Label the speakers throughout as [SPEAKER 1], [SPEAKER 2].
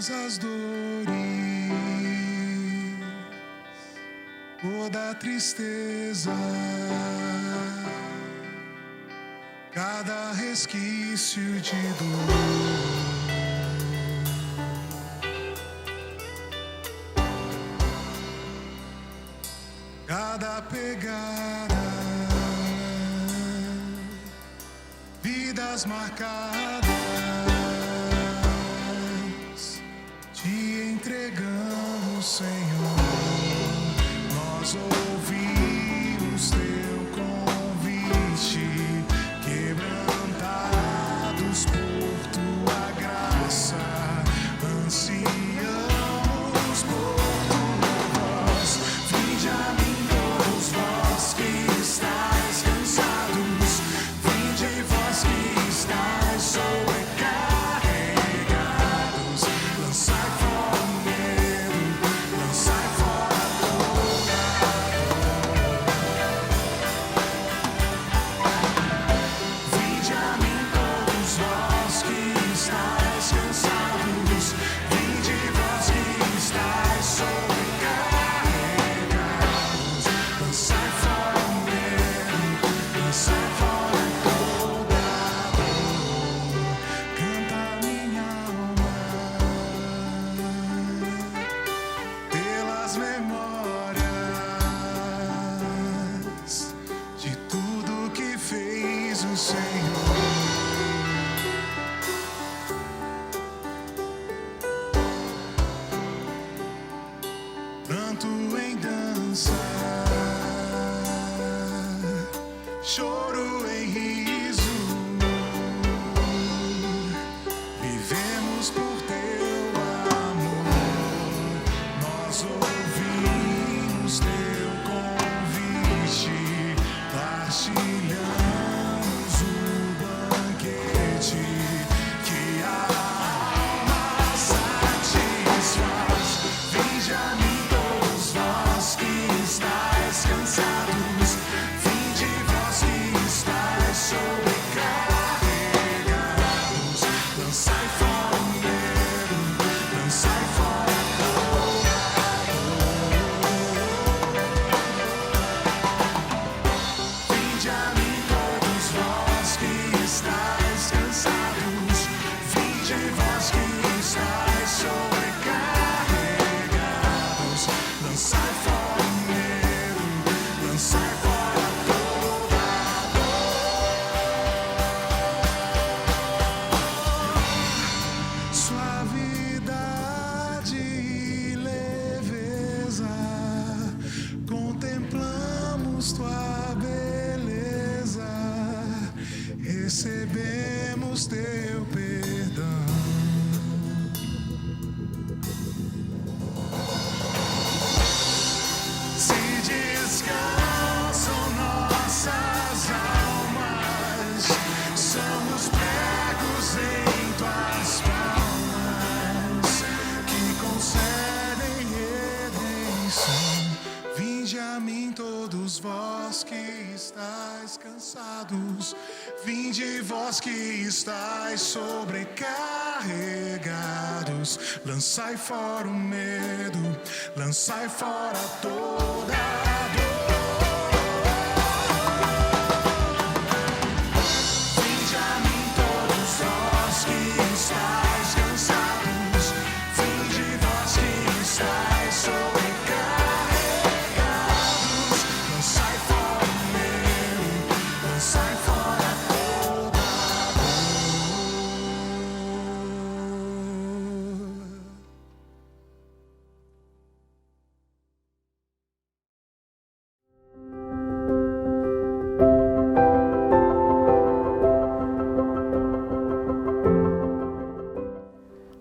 [SPEAKER 1] as dores, toda tristeza, cada resquício de dor. Cada pegada, vidas marcadas, te entregamos, Senhor. Nós ouvimos teu convite, quebrantados por tua graça, ansiamos por tua voz. Vinde a mim todos vós que estáis cansados, vinde vós que estáis sobrecarregados, lançai fora o medo, lançai fora toda dor. Vinde a mim todos vós que estáis cansados, vinde vós que estáis sobrecarregados, lançai fora o medo, lançai fora toda dor. Canta minha alma pelas memórias de tudo que fez o Senhor. Pranto em dança, choro em riso, vivemos por teu amor. Nós ouvimos teu convite, partilhamos o banquete que a alma satisfaz. Vinde a mim todos vós que estáis cansados, vinde vós que estáis sobrecarregados, lançai fora o medo, lançai fora toda dor. Vinde a mim todos vós que estáis cansados, vinde vós que estáis sobrecarregados, lançai fora o medo, lançai fora toda dor. Suavidade e leveza, contemplamos tua beleza, recebemos teu perdão. Se descansam nossas almas, somos pregos em tuas palmas, que concedem redenção. Vinde a mim todos vós que estáis cansados, vinde vós que estáis sobrecarregados, lançai fora o medo, lançai fora toda a dor. Vinde a mim todos vós que estáis cansados, vinde vós que estáis sobrecarregados, lançai fora o medo, lançai fora toda a dor.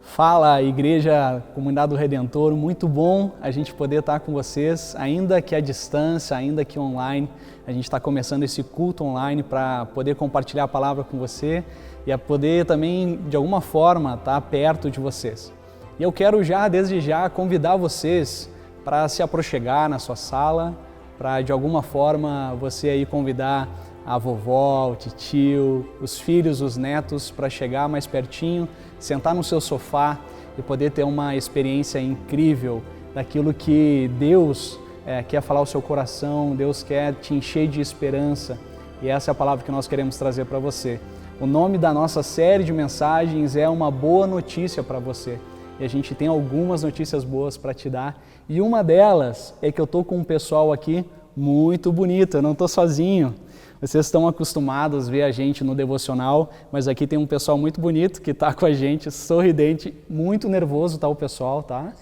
[SPEAKER 2] Fala, Igreja Comunidade do Redentor, muito bom a gente poder estar com vocês, ainda que à distância, ainda que online. A gente está começando esse culto online para poder compartilhar a palavra com você e a poder também, de alguma forma, estar perto de vocês. E eu quero desde já, convidar vocês para se aproximar na sua sala, para de alguma forma você aí convidar a vovó, o titio, os filhos, os netos para chegar mais pertinho, sentar no seu sofá e poder ter uma experiência incrível daquilo que Deus quer falar ao seu coração, Deus quer te encher de esperança, e essa é a palavra que nós queremos trazer para você. O nome da nossa série de mensagens é Uma Boa Notícia para você, e a gente tem algumas notícias boas para te dar, e uma delas é que eu estou com um pessoal aqui muito bonito, eu não estou sozinho. Vocês estão acostumados a ver a gente no devocional, mas aqui tem um pessoal muito bonito que está com a gente, sorridente, muito nervoso tá o pessoal, tá?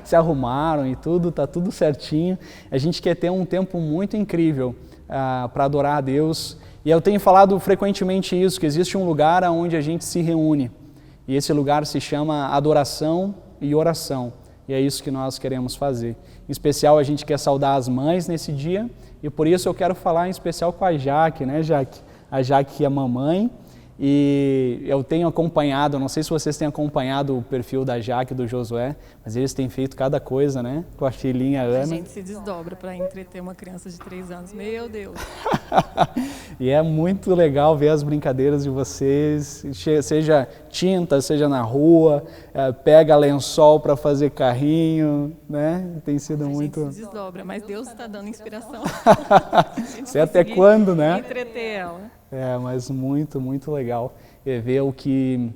[SPEAKER 2] Se arrumaram e tudo, tá tudo certinho. A gente quer ter um tempo muito incrível para adorar a Deus. E eu tenho falado frequentemente isso, que existe um lugar onde a gente se reúne. E esse lugar se chama adoração e oração. E é isso que nós queremos fazer. Em especial, a gente quer saudar as mães nesse dia, e por isso eu quero falar em especial com a Jaque, né, Jaque? A Jaque é mamãe, e eu tenho acompanhado, não sei se vocês têm acompanhado o perfil da Jaque e do Josué, mas eles têm feito cada coisa, né, com a filhinha Ana.
[SPEAKER 3] A gente se desdobra para entreter uma criança de 3 anos, meu Deus!
[SPEAKER 2] E é muito legal ver as brincadeiras de vocês, seja tinta, seja na rua, pega lençol para fazer carrinho, né? Tem sido muito...
[SPEAKER 3] A gente se desdobra, mas Deus está dando inspiração.
[SPEAKER 2] Sei até quando, né?
[SPEAKER 3] Entreter ela.
[SPEAKER 2] Mas muito, muito legal ver o que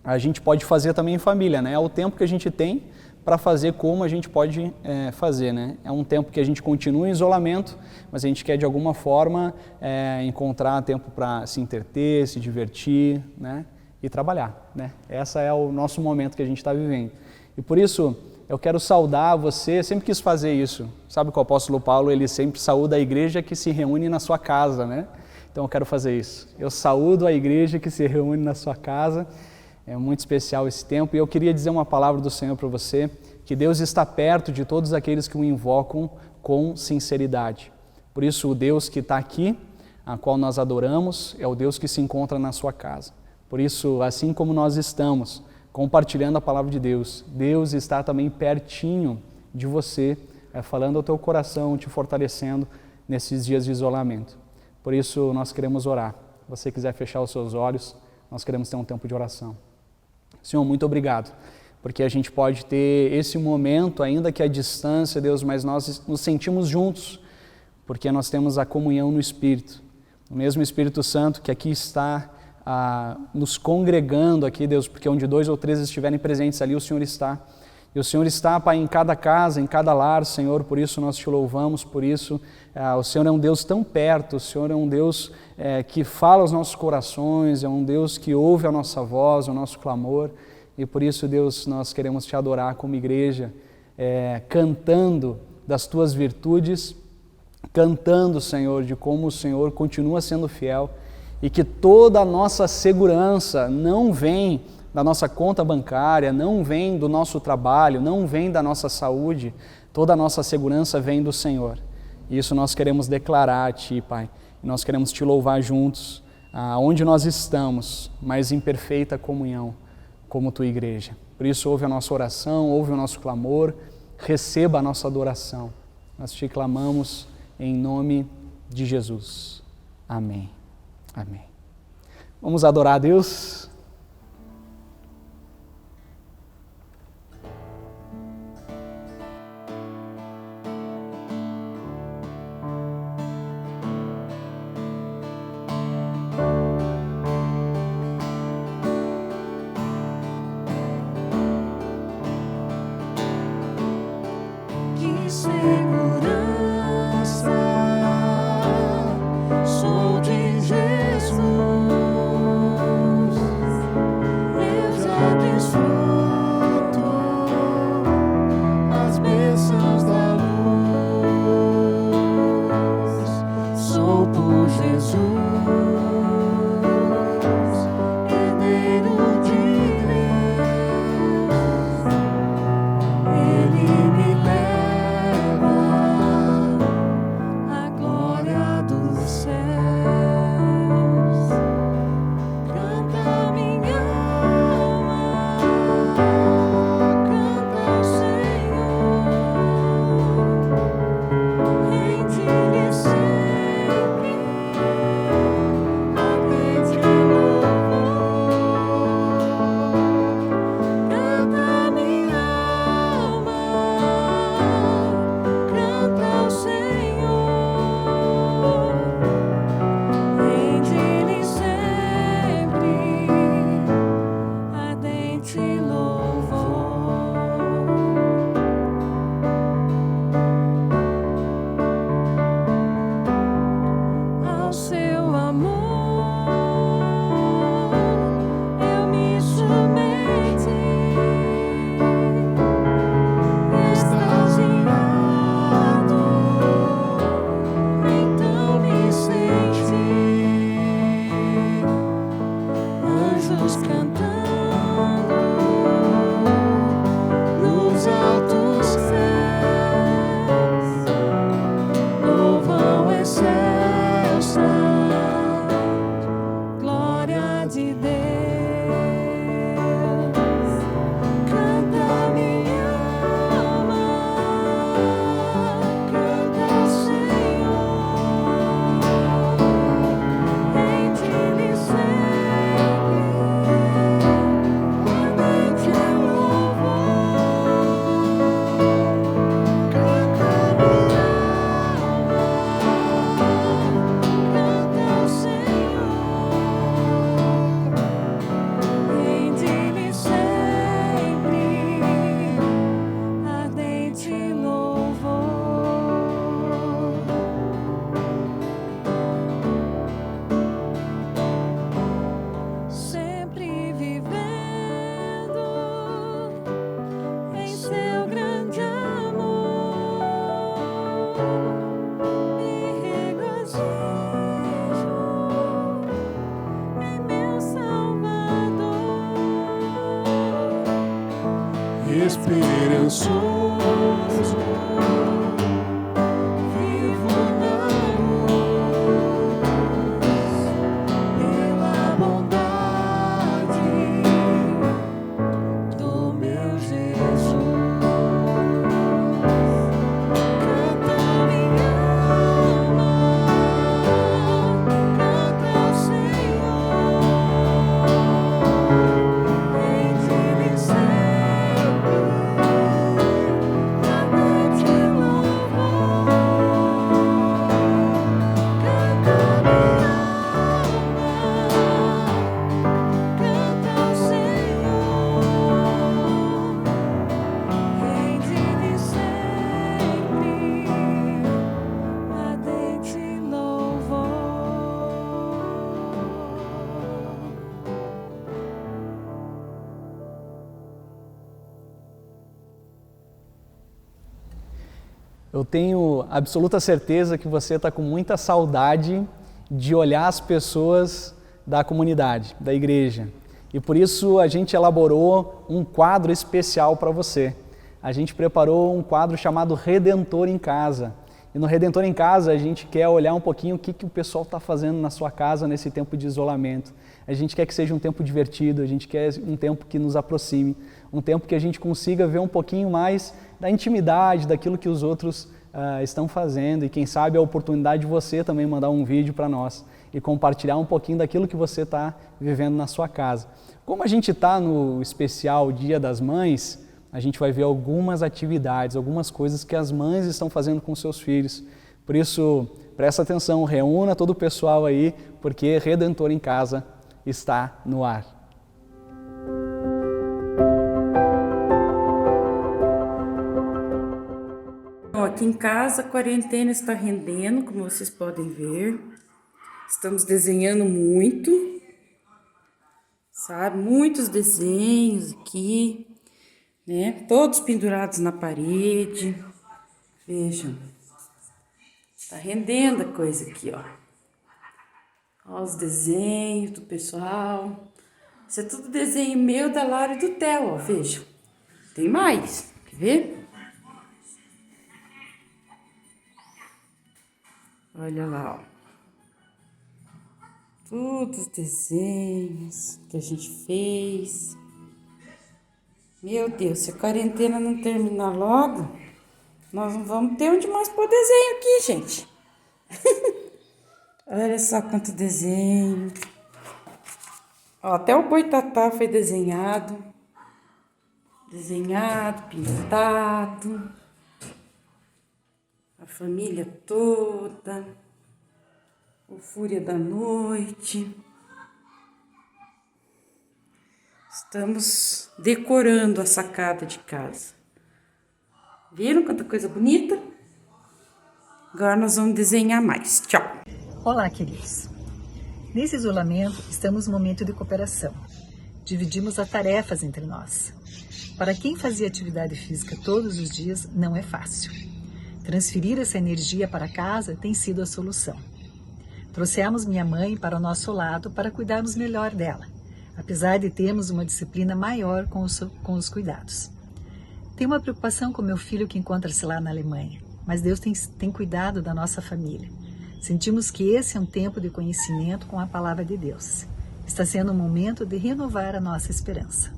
[SPEAKER 2] a gente pode fazer também em família, né? É o tempo que a gente tem para fazer como a gente pode fazer, né? É um tempo que a gente continua em isolamento, mas a gente quer de alguma forma encontrar tempo para se entreter, se divertir, né? E trabalhar, né? Esse é o nosso momento que a gente está vivendo. E por isso eu quero saudar você, sempre quis fazer isso. Sabe que o apóstolo Paulo, ele sempre saúda a igreja que se reúne na sua casa, né? Então eu quero fazer isso. Eu saúdo a igreja que se reúne na sua casa. É muito especial esse tempo, e eu queria dizer uma palavra do Senhor para você, que Deus está perto de todos aqueles que o invocam com sinceridade. Por isso, o Deus que está aqui, a qual nós adoramos, é o Deus que se encontra na sua casa. Por isso, assim como nós estamos compartilhando a palavra de Deus, Deus está também pertinho de você, falando ao teu coração, te fortalecendo nesses dias de isolamento. Por isso, nós queremos orar. Se você quiser fechar os seus olhos, nós queremos ter um tempo de oração. Senhor, muito obrigado, porque a gente pode ter esse momento, ainda que à distância, Deus, mas nós nos sentimos juntos, porque nós temos a comunhão no Espírito. O mesmo Espírito Santo que aqui está nos congregando aqui, Deus, porque onde 2 ou 3 estiverem presentes ali, o Senhor está. E o Senhor está, Pai, em cada casa, em cada lar, Senhor, por isso nós te louvamos, por isso o Senhor é um Deus tão perto, o Senhor é um Deus que fala aos nossos corações, é um Deus que ouve a nossa voz, o nosso clamor, e por isso, Deus, nós queremos te adorar como igreja, cantando das tuas virtudes, cantando, Senhor, de como o Senhor continua sendo fiel, e que toda a nossa segurança não vem da nossa conta bancária, não vem do nosso trabalho, não vem da nossa saúde, toda a nossa segurança vem do Senhor. E isso nós queremos declarar a Ti, Pai, e nós queremos Te louvar juntos, onde nós estamos, mas em perfeita comunhão, como Tua igreja. Por isso, ouve a nossa oração, ouve o nosso clamor, receba a nossa adoração. Nós Te clamamos em nome de Jesus. Amém. Amém. Vamos adorar a Deus?
[SPEAKER 1] Segurança, sou de Jesus.
[SPEAKER 2] Eu tenho absoluta certeza que você está com muita saudade de olhar as pessoas da comunidade, da igreja. E por isso a gente elaborou um quadro especial para você. A gente preparou um quadro chamado Redentor em Casa. E no Redentor em Casa a gente quer olhar um pouquinho o que o pessoal está fazendo na sua casa nesse tempo de isolamento. A gente quer que seja um tempo divertido, a gente quer um tempo que nos aproxime, um tempo que a gente consiga ver um pouquinho mais da intimidade, daquilo que os outros estão fazendo, e quem sabe a oportunidade de você também mandar um vídeo para nós e compartilhar um pouquinho daquilo que você está vivendo na sua casa. Como a gente está no especial Dia das Mães, a gente vai ver algumas atividades, algumas coisas que as mães estão fazendo com seus filhos. Por isso, presta atenção, reúna todo o pessoal aí, porque Redentor em Casa está no ar.
[SPEAKER 4] Aqui em casa a quarentena está rendendo, como vocês podem ver. Estamos desenhando muito, sabe? Muitos desenhos aqui, né? Todos pendurados na parede. Vejam, está rendendo a coisa aqui, ó. Ó os desenhos do pessoal. Isso é tudo desenho meu, da Lara e do Theo, ó. Vejam. Tem mais, quer ver? Olha lá, ó. Todos os desenhos que a gente fez. Meu Deus, se a quarentena não terminar logo, nós não vamos ter onde mais pôr desenho aqui, gente. Olha só quanto desenho. Ó, até o boitatá foi desenhado. Desenhado, pintado. A família toda, o Fúria da Noite. Estamos decorando a sacada de casa. Viram quanta coisa bonita? Agora nós vamos desenhar mais. Tchau!
[SPEAKER 5] Olá, queridos. Nesse isolamento, estamos num momento de cooperação. Dividimos as tarefas entre nós. Para quem fazia atividade física todos os dias, não é fácil. Transferir essa energia para casa tem sido a solução. Trouxemos minha mãe para o nosso lado para cuidarmos melhor dela, apesar de termos uma disciplina maior com os cuidados. Tenho uma preocupação com meu filho que encontra-se lá na Alemanha, mas Deus tem cuidado da nossa família. Sentimos que esse é um tempo de conhecimento com a palavra de Deus. Está sendo um momento de renovar a nossa esperança.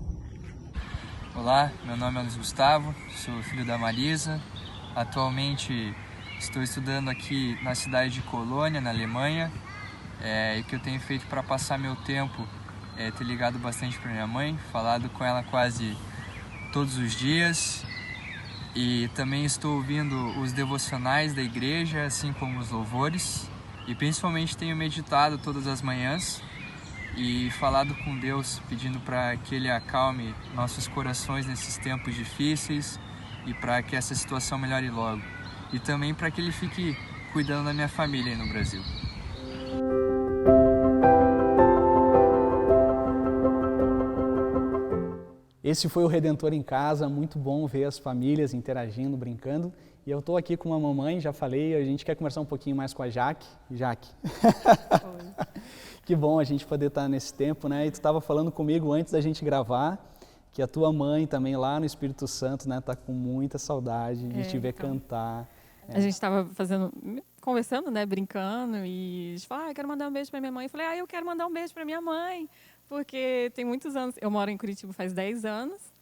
[SPEAKER 6] Olá, meu nome é Luiz Gustavo, sou filho da Marisa. Atualmente estou estudando aqui na cidade de Colônia, na Alemanha. E o que eu tenho feito para passar meu tempo é ter ligado bastante para minha mãe, falado com ela quase todos os dias. E também estou ouvindo os devocionais da igreja, assim como os louvores. E principalmente tenho meditado todas as manhãs e falado com Deus, pedindo para que Ele acalme nossos corações nesses tempos difíceis e para que essa situação melhore logo. E também para que Ele fique cuidando da minha família aí no Brasil.
[SPEAKER 2] Esse foi o Redentor em Casa, muito bom ver as famílias interagindo, brincando. E eu estou aqui com uma mamãe, já falei, a gente quer conversar um pouquinho mais com a Jaque. Jaque. Que bom a gente poder estar nesse tempo, né? E tu estava falando comigo antes da gente gravar, que a tua mãe também lá no Espírito Santo, né, tá com muita saudade de te ver cantar.
[SPEAKER 3] A gente estava conversando, né, brincando, e a gente falou, eu quero mandar um beijo para minha mãe. Eu falei, eu quero mandar um beijo para minha mãe, porque tem muitos anos, eu moro em Curitiba faz 10 anos,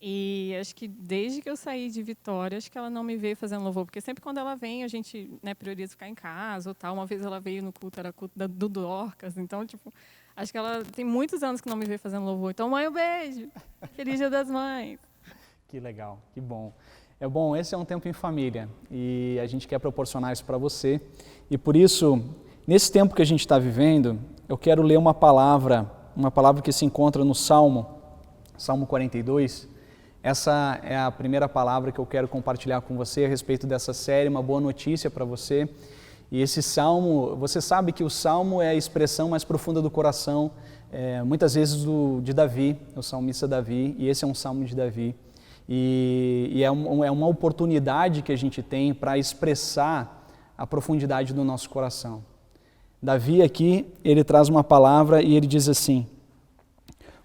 [SPEAKER 3] e acho que desde que eu saí de Vitória, acho que ela não me veio fazendo louvor, porque sempre quando ela vem, a gente, né, prioriza ficar em casa ou tal. Uma vez ela veio no culto, era culto do Dorcas, então, tipo, acho que ela tem muitos anos que não me veio fazendo louvor. Então, mãe, um beijo. Feliz Dia das Mães.
[SPEAKER 2] Que legal, que bom. É bom, esse é um tempo em família e a gente quer proporcionar isso para você. E por isso, nesse tempo que a gente está vivendo, eu quero ler uma palavra que se encontra no Salmo 42. Essa é a primeira palavra que eu quero compartilhar com você a respeito dessa série, uma boa notícia para você. E esse salmo, você sabe que o salmo é a expressão mais profunda do coração, muitas vezes de Davi, o salmista Davi, e esse é um salmo de Davi. E é uma oportunidade que a gente tem para expressar a profundidade do nosso coração. Davi aqui, ele traz uma palavra e ele diz assim: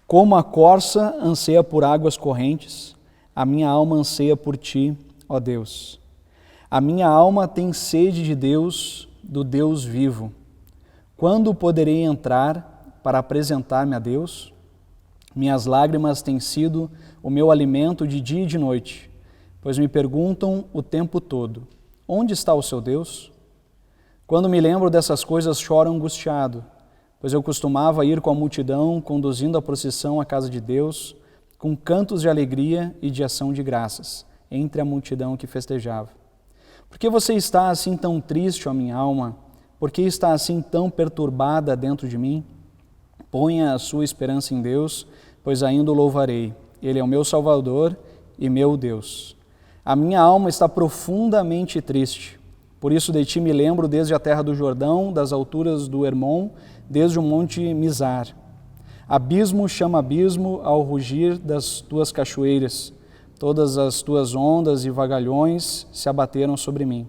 [SPEAKER 2] como a corça anseia por águas correntes, a minha alma anseia por ti, ó Deus. A minha alma tem sede de Deus, do Deus vivo. Quando poderei entrar para apresentar-me a Deus? Minhas lágrimas têm sido o meu alimento de dia e de noite, pois me perguntam o tempo todo: onde está o seu Deus? Quando me lembro dessas coisas, choro angustiado, pois eu costumava ir com a multidão, conduzindo a procissão à casa de Deus, com cantos de alegria e de ação de graças, entre a multidão que festejava. Por que você está assim tão triste, ó minha alma? Por que está assim tão perturbada dentro de mim? Ponha a sua esperança em Deus, pois ainda o louvarei. Ele é o meu Salvador e meu Deus. A minha alma está profundamente triste. Por isso de ti me lembro desde a terra do Jordão, das alturas do Hermon, desde o monte Mizar. Abismo chama abismo ao rugir das tuas cachoeiras. Todas as tuas ondas e vagalhões se abateram sobre mim.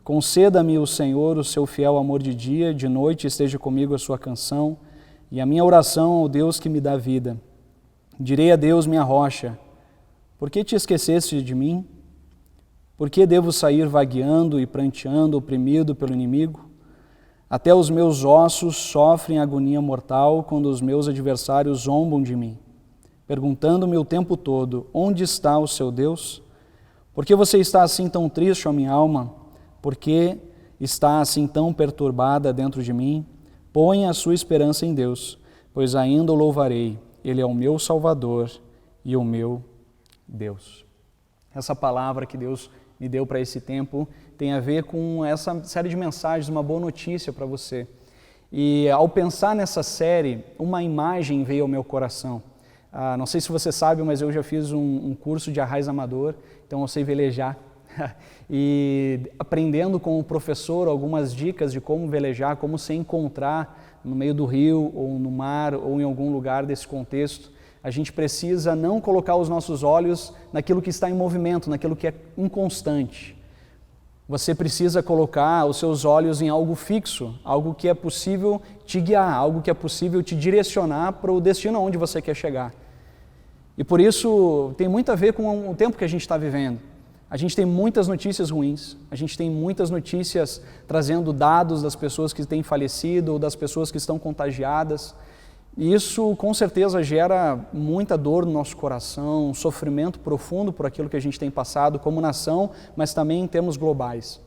[SPEAKER 2] Conceda-me o Senhor o seu fiel amor de dia, de noite esteja comigo a sua canção, e a minha oração ao Deus que me dá vida. Direi a Deus, minha rocha: por que te esqueceste de mim? Por que devo sair vagueando e pranteando, oprimido pelo inimigo? Até os meus ossos sofrem agonia mortal quando os meus adversários zombam de mim, perguntando-me o tempo todo: onde está o seu Deus? Por que você está assim tão triste, ó minha alma? Por que está assim tão perturbada dentro de mim? Ponha a sua esperança em Deus, pois ainda o louvarei. Ele é o meu Salvador e o meu Deus. Essa palavra que Deus me deu para esse tempo tem a ver com essa série de mensagens, uma boa notícia para você. E ao pensar nessa série, uma imagem veio ao meu coração. Não sei se você sabe, mas eu já fiz um curso de arraiz amador, então eu sei velejar. E aprendendo com o professor algumas dicas de como velejar, como se encontrar no meio do rio ou no mar ou em algum lugar desse contexto, a gente precisa não colocar os nossos olhos naquilo que está em movimento, naquilo que é inconstante. Você precisa colocar os seus olhos em algo fixo, algo que é possível te guiar, algo que é possível te direcionar para o destino onde você quer chegar. E por isso tem muito a ver com o tempo que a gente está vivendo. A gente tem muitas notícias ruins, a gente tem muitas notícias trazendo dados das pessoas que têm falecido ou das pessoas que estão contagiadas. E isso com certeza gera muita dor no nosso coração, um sofrimento profundo por aquilo que a gente tem passado como nação, mas também em termos globais.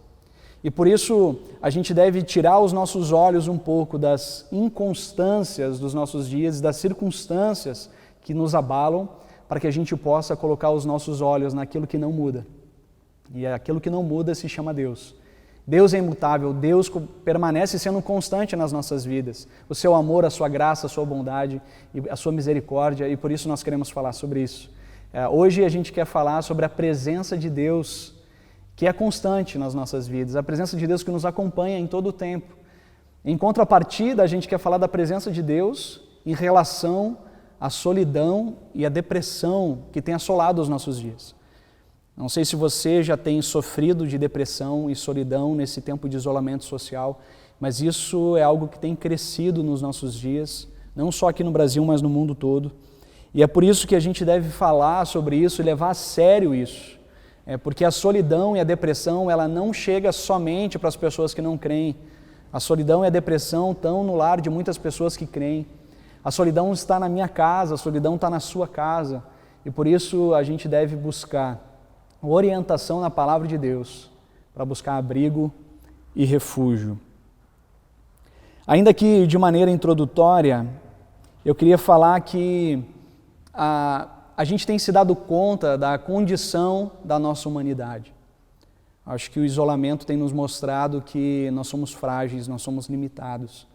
[SPEAKER 2] E por isso a gente deve tirar os nossos olhos um pouco das inconstâncias dos nossos dias, das circunstâncias que nos abalam, para que a gente possa colocar os nossos olhos naquilo que não muda. E aquilo que não muda se chama Deus. Deus é imutável, Deus permanece sendo constante nas nossas vidas. O seu amor, a sua graça, a sua bondade e a sua misericórdia, e por isso nós queremos falar sobre isso. Hoje a gente quer falar sobre a presença de Deus, que é constante nas nossas vidas, a presença de Deus que nos acompanha em todo o tempo. Em contrapartida, a gente quer falar da presença de Deus em relação à solidão e à depressão que tem assolado os nossos dias. Não sei se você já tem sofrido de depressão e solidão nesse tempo de isolamento social, mas isso é algo que tem crescido nos nossos dias, não só aqui no Brasil, mas no mundo todo. E é por isso que a gente deve falar sobre isso e levar a sério isso. Porque a solidão e a depressão, ela não chega somente para as pessoas que não creem. A solidão e a depressão estão no lar de muitas pessoas que creem. A solidão está na minha casa, a solidão está na sua casa. E por isso a gente deve buscar orientação na palavra de Deus, para buscar abrigo e refúgio. Ainda que de maneira introdutória, eu queria falar que a gente tem se dado conta da condição da nossa humanidade. Acho que o isolamento tem nos mostrado que nós somos frágeis, nós somos limitados.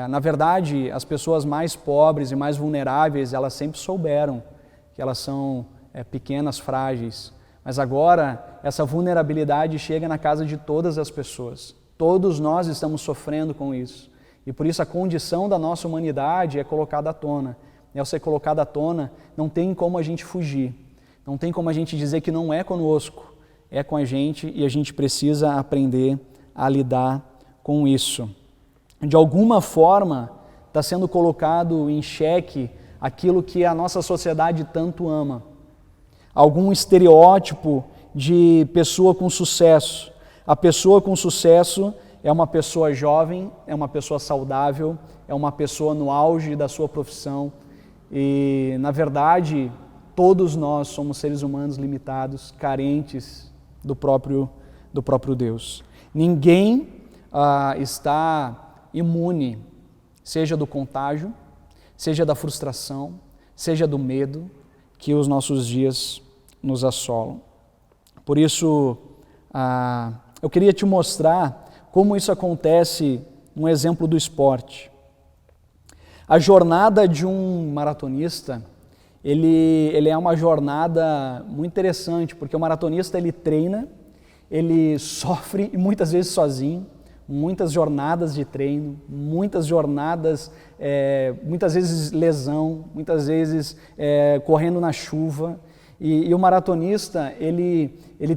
[SPEAKER 2] Na verdade, as pessoas mais pobres e mais vulneráveis, elas sempre souberam que elas são pequenas, frágeis. Mas agora, essa vulnerabilidade chega na casa de todas as pessoas. Todos nós estamos sofrendo com isso. E por isso a condição da nossa humanidade é colocada à tona. E ao ser colocada à tona, não tem como a gente fugir. Não tem como a gente dizer que não é conosco, é com a gente e a gente precisa aprender a lidar com isso. De alguma forma, está sendo colocado em xeque aquilo que a nossa sociedade tanto ama. Algum estereótipo de pessoa com sucesso. A pessoa com sucesso é uma pessoa jovem, é uma pessoa saudável, é uma pessoa no auge da sua profissão e, na verdade, todos nós somos seres humanos limitados, carentes do próprio Deus. Ninguém está imune, seja do contágio, seja da frustração, seja do medo que os nossos dias nos assolam. Por isso, eu queria te mostrar como isso acontece num exemplo do esporte. A jornada de um maratonista, ele é uma jornada muito interessante, porque o maratonista ele treina, ele sofre e muitas vezes sozinho, muitas jornadas de treino, muitas jornadas, muitas vezes lesão, muitas vezes correndo na chuva. E o maratonista, ele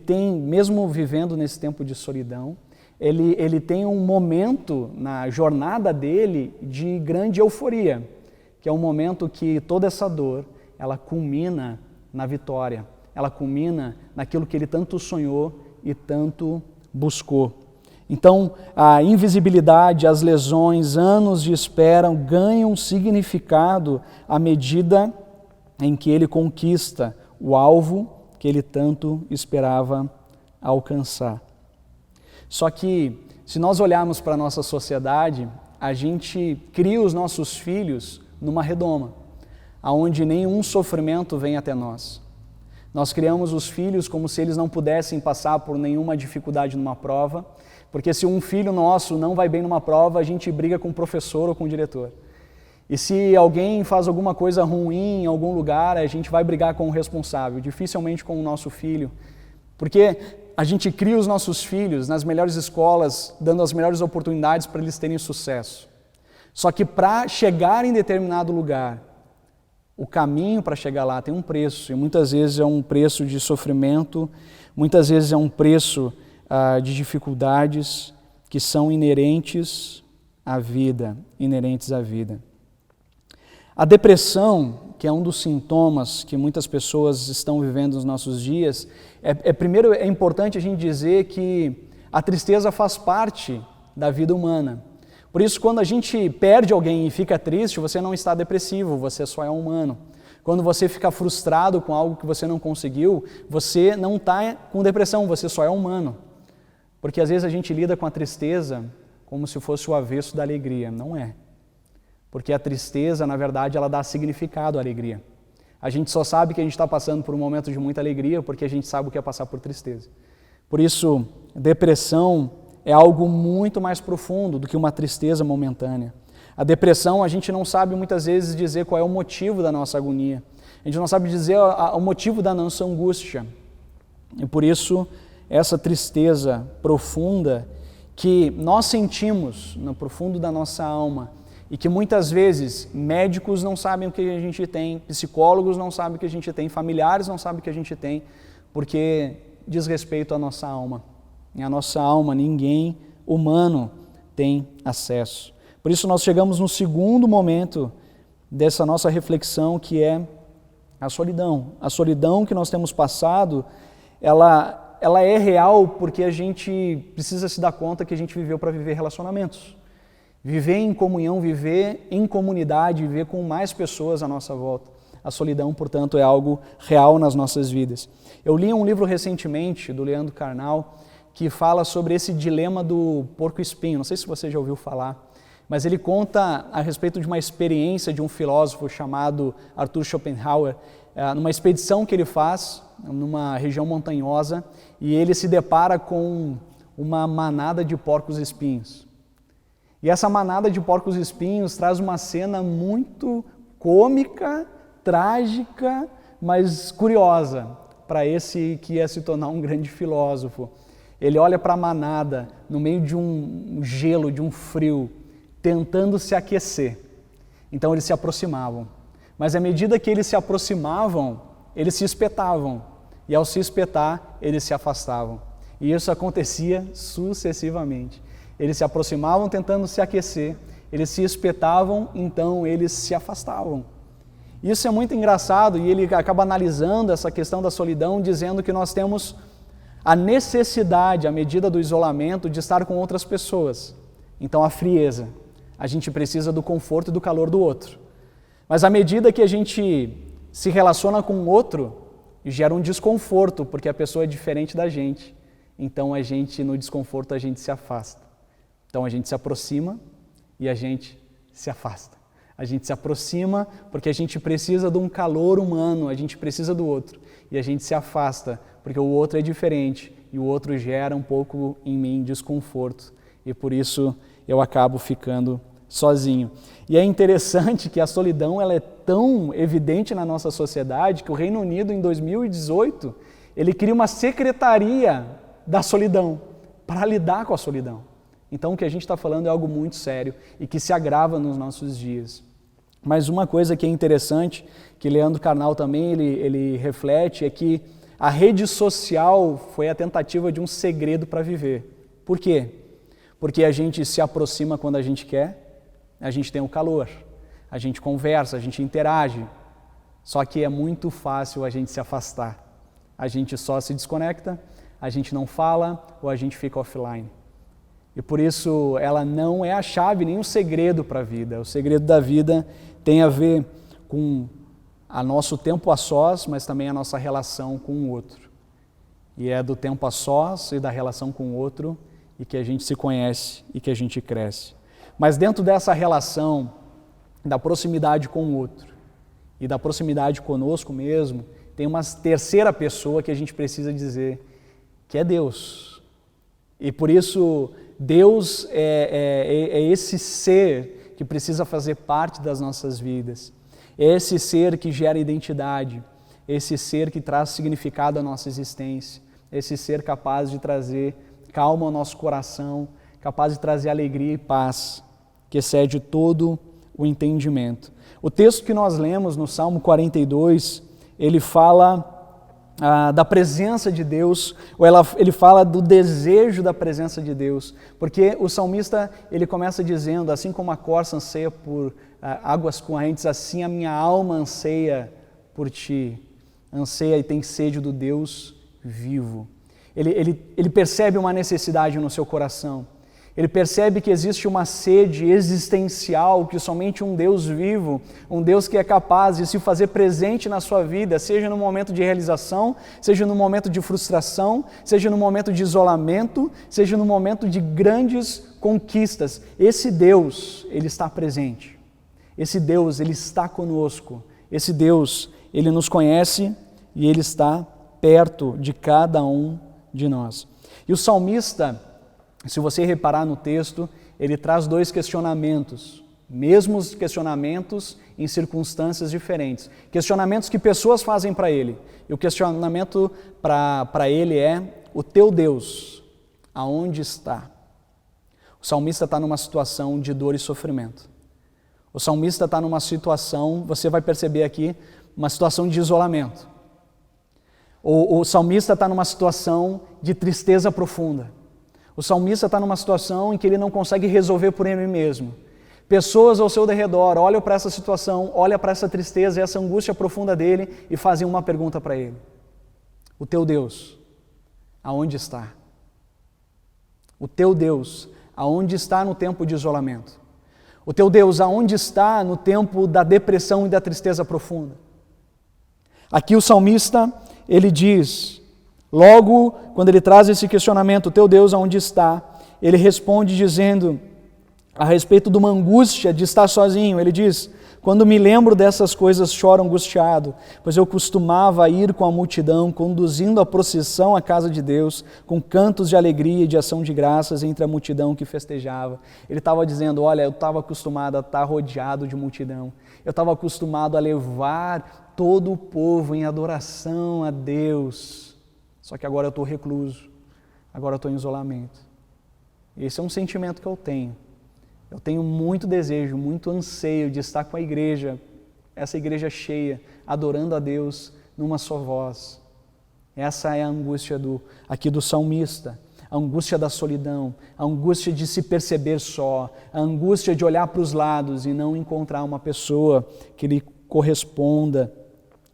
[SPEAKER 2] tem, mesmo vivendo nesse tempo de solidão, ele tem um momento na jornada dele de grande euforia, que é um momento que toda essa dor, ela culmina na vitória, ela culmina naquilo que ele tanto sonhou e tanto buscou. Então, a invisibilidade, as lesões, anos de espera ganham significado à medida em que ele conquista o alvo que ele tanto esperava alcançar. Só que, se nós olharmos para a nossa sociedade, a gente cria os nossos filhos numa redoma, onde nenhum sofrimento vem até nós. Nós criamos os filhos como se eles não pudessem passar por nenhuma dificuldade numa prova, porque se um filho nosso não vai bem numa prova, a gente briga com o professor ou com o diretor. E se alguém faz alguma coisa ruim em algum lugar, a gente vai brigar com o responsável, dificilmente com o nosso filho, porque a gente cria os nossos filhos nas melhores escolas, dando as melhores oportunidades para eles terem sucesso. Só que para chegar em determinado lugar, o caminho para chegar lá tem um preço, e muitas vezes é um preço de sofrimento, muitas vezes é um preço de dificuldades que são inerentes à vida, A depressão, que é um dos sintomas que muitas pessoas estão vivendo nos nossos dias, primeiro é importante a gente dizer que a tristeza faz parte da vida humana. Por isso, quando a gente perde alguém e fica triste, você não está depressivo, você só é humano. Quando você fica frustrado com algo que você não conseguiu, você não está com depressão, você só é humano. Porque às vezes a gente lida com a tristeza como se fosse o avesso da alegria. Não é. Porque a tristeza, na verdade, ela dá significado à alegria. A gente só sabe que a gente está passando por um momento de muita alegria porque a gente sabe o que é passar por tristeza. Por isso, depressão é algo muito mais profundo do que uma tristeza momentânea. A depressão, a gente não sabe muitas vezes dizer qual é o motivo da nossa agonia. A gente não sabe dizer o motivo da nossa angústia. E por isso, essa tristeza profunda que nós sentimos no profundo da nossa alma e que muitas vezes médicos não sabem o que a gente tem, psicólogos não sabem o que a gente tem, familiares não sabem o que a gente tem, porque diz respeito à nossa alma. E a nossa alma, ninguém humano tem acesso. Por isso nós chegamos no segundo momento dessa nossa reflexão, que é a solidão. A solidão que nós temos passado, ela é real porque a gente precisa se dar conta que a gente viveu para viver relacionamentos. Viver em comunhão, viver em comunidade, viver com mais pessoas à nossa volta. A solidão, portanto, é algo real nas nossas vidas. Eu li um livro recentemente, do Leandro Carnal, que fala sobre esse dilema do porco-espinho. Não sei se você já ouviu falar, mas ele conta a respeito de uma experiência de um filósofo chamado Arthur Schopenhauer, numa expedição que ele faz numa região montanhosa, e ele se depara com uma manada de porcos-espinhos. E essa manada de porcos-espinhos traz uma cena muito cômica, trágica, mas curiosa para esse que ia se tornar um grande filósofo. Ele olha para a manada no meio de um gelo, de um frio, tentando se aquecer. Então eles se aproximavam. Mas à medida que eles se aproximavam, eles se espetavam. E ao se espetar, eles se afastavam. E isso acontecia sucessivamente. Eles se aproximavam tentando se aquecer, eles se espetavam, então eles se afastavam. Isso é muito engraçado e ele acaba analisando essa questão da solidão, dizendo que nós temos a necessidade, à medida do isolamento, de estar com outras pessoas. Então a frieza, a gente precisa do conforto e do calor do outro. Mas à medida que a gente se relaciona com o outro, gera um desconforto, porque a pessoa é diferente da gente. Então no desconforto, a gente se afasta. Então a gente se aproxima e a gente se afasta. A gente se aproxima porque a gente precisa de um calor humano, a gente precisa do outro. E a gente se afasta porque o outro é diferente e o outro gera um pouco em mim desconforto. E por isso eu acabo ficando sozinho. E é interessante que a solidão ela é tão evidente na nossa sociedade que o Reino Unido, em 2018, ele cria uma secretaria da solidão para lidar com a solidão. Então o que a gente está falando é algo muito sério e que se agrava nos nossos dias. Mas uma coisa que é interessante, que Leandro Carnal também ele reflete, é que a rede social foi a tentativa de um segredo para viver. Por quê? Porque a gente se aproxima quando a gente quer, a gente tem o calor, a gente conversa, a gente interage, só que é muito fácil a gente se afastar. A gente só se desconecta, a gente não fala ou a gente fica offline. E por isso ela não é a chave nem o segredo para a vida. O segredo da vida tem a ver com o nosso tempo a sós, mas também a nossa relação com o outro. E é do tempo a sós e da relação com o outro e que a gente se conhece e que a gente cresce. Mas dentro dessa relação, da proximidade com o outro e da proximidade conosco mesmo, tem uma terceira pessoa que a gente precisa dizer, que é Deus. E por isso Deus é esse ser que precisa fazer parte das nossas vidas. É esse ser que gera identidade, esse ser que traz significado à nossa existência, esse ser capaz de trazer calma ao nosso coração, capaz de trazer alegria e paz, que excede todo o entendimento. O texto que nós lemos no Salmo 42, ele fala da presença de Deus, ou ele fala do desejo da presença de Deus, porque o salmista ele começa dizendo, assim como a corça anseia por águas correntes, assim a minha alma anseia por ti, anseia e tem sede do Deus vivo. Ele percebe uma necessidade no seu coração, ele percebe que existe uma sede existencial que somente um Deus vivo, um Deus que é capaz de se fazer presente na sua vida, seja no momento de realização, seja no momento de frustração, seja no momento de isolamento, seja no momento de grandes conquistas. Esse Deus, ele está presente. Esse Deus, ele está conosco. Esse Deus, ele nos conhece e ele está perto de cada um de nós. E o salmista, se você reparar no texto, ele traz dois questionamentos, mesmos questionamentos em circunstâncias diferentes. Questionamentos que pessoas fazem para ele. E o questionamento para ele é, o teu Deus, aonde está? O salmista está numa situação de dor e sofrimento. O salmista está numa situação, você vai perceber aqui, uma situação de isolamento. O salmista está numa situação de tristeza profunda. O salmista está numa situação em que ele não consegue resolver por ele mesmo. Pessoas ao seu redor olham para essa situação, olham para essa tristeza e essa angústia profunda dele e fazem uma pergunta para ele. O teu Deus, aonde está? O teu Deus, aonde está no tempo de isolamento? O teu Deus, aonde está no tempo da depressão e da tristeza profunda? Aqui o salmista, ele diz, logo quando ele traz esse questionamento, o teu Deus aonde está? Ele responde dizendo, a respeito de uma angústia de estar sozinho, ele diz, quando me lembro dessas coisas choro angustiado, pois eu costumava ir com a multidão, conduzindo a procissão à casa de Deus, com cantos de alegria e de ação de graças entre a multidão que festejava. Ele estava dizendo, olha, eu estava acostumado a estar rodeado de multidão, eu estava acostumado a levar todo o povo em adoração a Deus, só que agora eu estou recluso, agora eu estou em isolamento. Esse é um sentimento que eu tenho. Eu tenho muito desejo, muito anseio de estar com a igreja, essa igreja cheia, adorando a Deus, numa só voz. Essa é a angústia aqui do salmista, a angústia da solidão, a angústia de se perceber só, a angústia de olhar para os lados e não encontrar uma pessoa que lhe corresponda.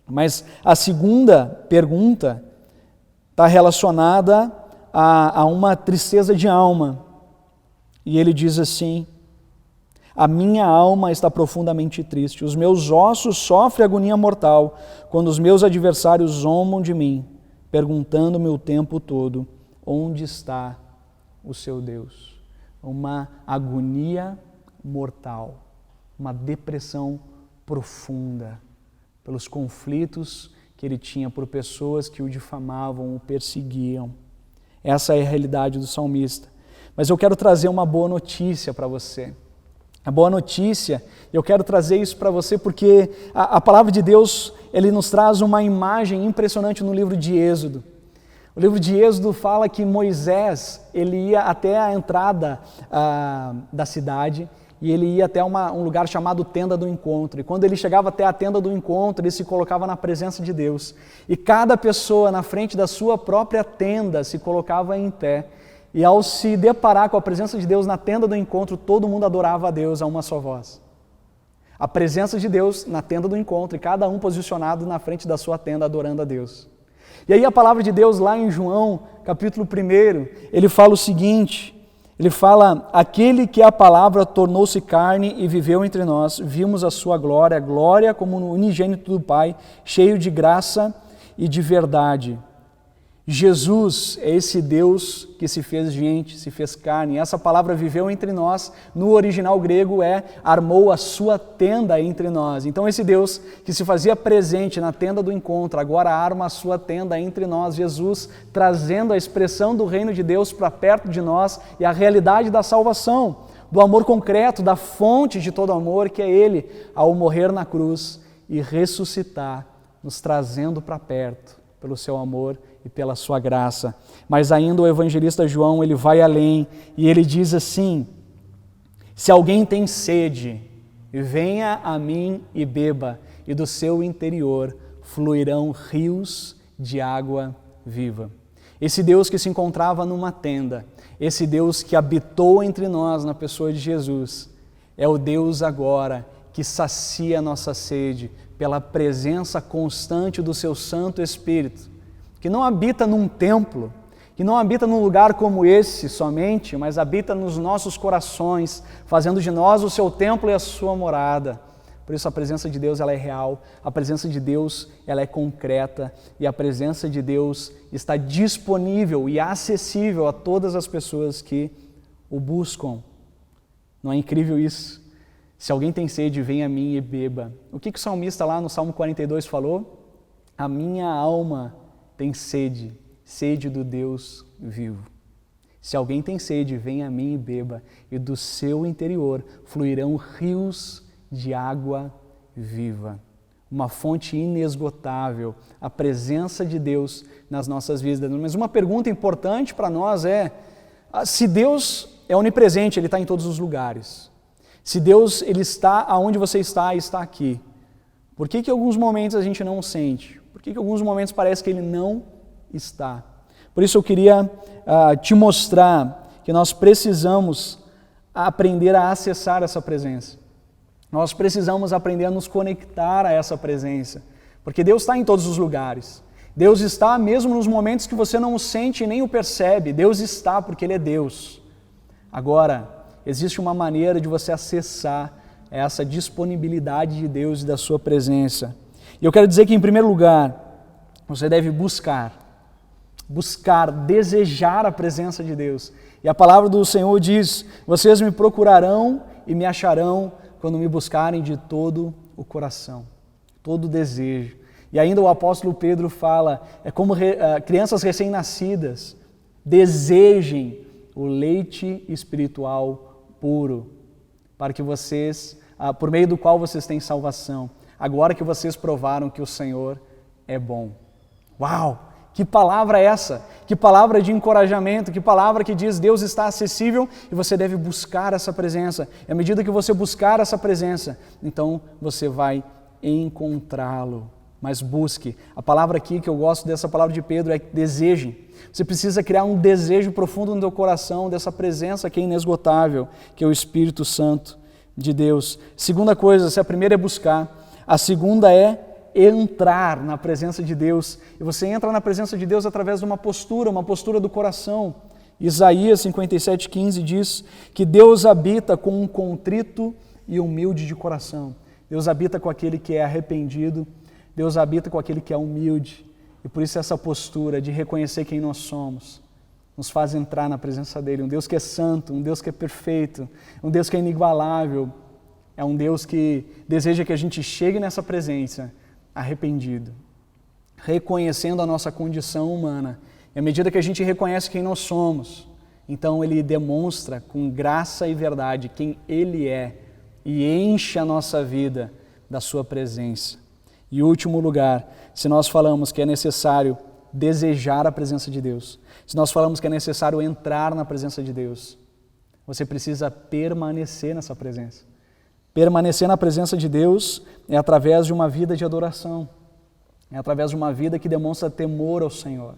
[SPEAKER 2] Mas a segunda pergunta está relacionada a uma tristeza de alma. E ele diz assim: a minha alma está profundamente triste, os meus ossos sofrem agonia mortal, quando os meus adversários zombam de mim, perguntando-me o tempo todo, onde está o seu Deus? Uma agonia mortal, uma depressão profunda, pelos conflitos que ele tinha por pessoas que o difamavam, o perseguiam. Essa é a realidade do salmista. Mas eu quero trazer uma boa notícia para você. A boa notícia, eu quero trazer isso para você porque a palavra de Deus, ele nos traz uma imagem impressionante no livro de Êxodo. O livro de Êxodo fala que Moisés, ele ia até a entrada da cidade e ele ia até um lugar chamado Tenda do Encontro. E quando ele chegava até a Tenda do Encontro, ele se colocava na presença de Deus. E cada pessoa na frente da sua própria tenda se colocava em pé. E ao se deparar com a presença de Deus na Tenda do Encontro, todo mundo adorava a Deus a uma só voz. A presença de Deus na Tenda do Encontro e cada um posicionado na frente da sua tenda adorando a Deus. E aí a palavra de Deus lá em João, capítulo 1, ele fala o seguinte, ele fala: aquele que a palavra tornou-se carne e viveu entre nós, vimos a sua glória, glória como no unigênito do Pai, cheio de graça e de verdade. Jesus é esse Deus que se fez gente, se fez carne. Essa palavra viveu entre nós, no original grego armou a sua tenda entre nós. Então esse Deus que se fazia presente na tenda do encontro, agora arma a sua tenda entre nós. Jesus trazendo a expressão do reino de Deus para perto de nós e a realidade da salvação, do amor concreto, da fonte de todo amor, que é Ele, ao morrer na cruz e ressuscitar, nos trazendo para perto pelo seu amor e pela sua graça. Mas ainda o evangelista João, ele vai além e ele diz assim: se alguém tem sede, venha a mim e beba, e do seu interior fluirão rios de água viva. Esse Deus que se encontrava numa tenda, esse Deus que habitou entre nós na pessoa de Jesus, é o Deus agora que sacia a nossa sede pela presença constante do seu Santo Espírito, que não habita num templo, que não habita num lugar como esse somente, mas habita nos nossos corações, fazendo de nós o seu templo e a sua morada. Por isso a presença de Deus ela é real, a presença de Deus ela é concreta e a presença de Deus está disponível e acessível a todas as pessoas que o buscam. Não é incrível isso? Se alguém tem sede, venha a mim e beba. O que o salmista lá no Salmo 42 falou? A minha alma tem sede, sede do Deus vivo. Se alguém tem sede, venha a mim e beba, e do seu interior fluirão rios de água viva. Uma fonte inesgotável, a presença de Deus nas nossas vidas. Mas uma pergunta importante para nós é, se Deus é onipresente, Ele está em todos os lugares. Se Deus ele está aonde você está e está aqui, por que em alguns momentos a gente não o sente? Por que em alguns momentos parece que Ele não está? Por isso eu queria te mostrar que nós precisamos aprender a acessar essa presença. Nós precisamos aprender a nos conectar a essa presença, porque Deus está em todos os lugares. Deus está mesmo nos momentos que você não o sente e nem o percebe. Deus está porque Ele é Deus. Agora, existe uma maneira de você acessar essa disponibilidade de Deus e da sua presença. E eu quero dizer que, em primeiro lugar, você deve buscar, desejar a presença de Deus. E a palavra do Senhor diz: vocês me procurarão e me acharão quando me buscarem de todo o coração, todo o desejo. E ainda o apóstolo Pedro fala, é como crianças recém-nascidas, desejem o leite espiritual puro, para que vocês, por meio do qual vocês têm salvação, agora que vocês provaram que o Senhor é bom. Uau! Que palavra é essa? Que palavra de encorajamento, que palavra que diz Deus está acessível e você deve buscar essa presença. E à medida que você buscar essa presença, então você vai encontrá-lo. mas busque. A palavra aqui que eu gosto dessa palavra de Pedro é deseje. Você precisa criar um desejo profundo no teu coração dessa presença que é inesgotável, que é o Espírito Santo de Deus. Segunda coisa, se a primeira é buscar, a segunda é entrar na presença de Deus. E você entra na presença de Deus através de uma postura do coração. Isaías 57,15 diz que Deus habita com um contrito e humilde de coração. Deus habita com aquele que é arrependido, Deus habita com aquele que é humilde. E por isso essa postura de reconhecer quem nós somos nos faz entrar na presença dele. Um Deus que é santo, um Deus que é perfeito, um Deus que é inigualável. É um Deus que deseja que a gente chegue nessa presença arrependido, reconhecendo a nossa condição humana. E à medida que a gente reconhece quem nós somos, então ele demonstra com graça e verdade quem ele é e enche a nossa vida da sua presença. E último lugar, se nós falamos que é necessário desejar a presença de Deus, se nós falamos que é necessário entrar na presença de Deus, você precisa permanecer nessa presença. Permanecer na presença de Deus é através de uma vida de adoração, é através de uma vida que demonstra temor ao Senhor.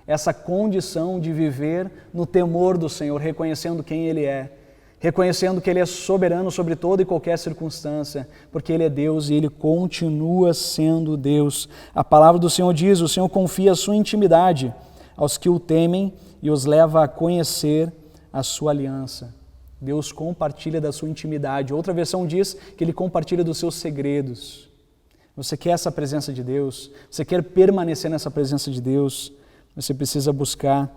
[SPEAKER 2] Essa condição de viver no temor do Senhor, reconhecendo quem Ele é, reconhecendo que Ele é soberano sobre toda e qualquer circunstância, porque Ele é Deus e Ele continua sendo Deus. A palavra do Senhor diz, o Senhor confia a sua intimidade aos que o temem e os leva a conhecer a sua aliança. Deus compartilha da sua intimidade. Outra versão diz que Ele compartilha dos seus segredos. Você quer essa presença de Deus? Você quer permanecer nessa presença de Deus? Você precisa buscar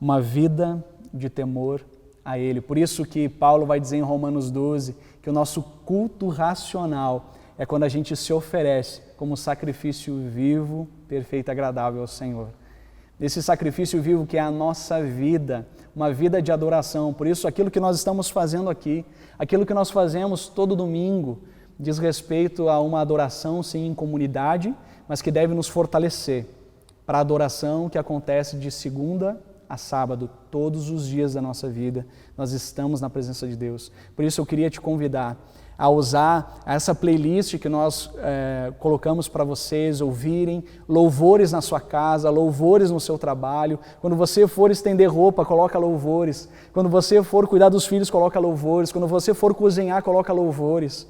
[SPEAKER 2] uma vida de temor a Ele. Por isso que Paulo vai dizer em Romanos 12 que o nosso culto racional é quando a gente se oferece como sacrifício vivo, perfeito e agradável ao Senhor. Esse sacrifício vivo que é a nossa vida, uma vida de adoração. Por isso, aquilo que nós estamos fazendo aqui, aquilo que nós fazemos todo domingo, diz respeito a uma adoração, sim, em comunidade, mas que deve nos fortalecer para a adoração que acontece de segunda a sábado, todos os dias da nossa vida, nós estamos na presença de Deus. Por isso eu queria te convidar a usar essa playlist que nós colocamos para vocês ouvirem, louvores na sua casa, louvores no seu trabalho. Quando você for estender roupa, coloca louvores. Quando você for cuidar dos filhos, coloca louvores. Quando você for cozinhar, coloca louvores.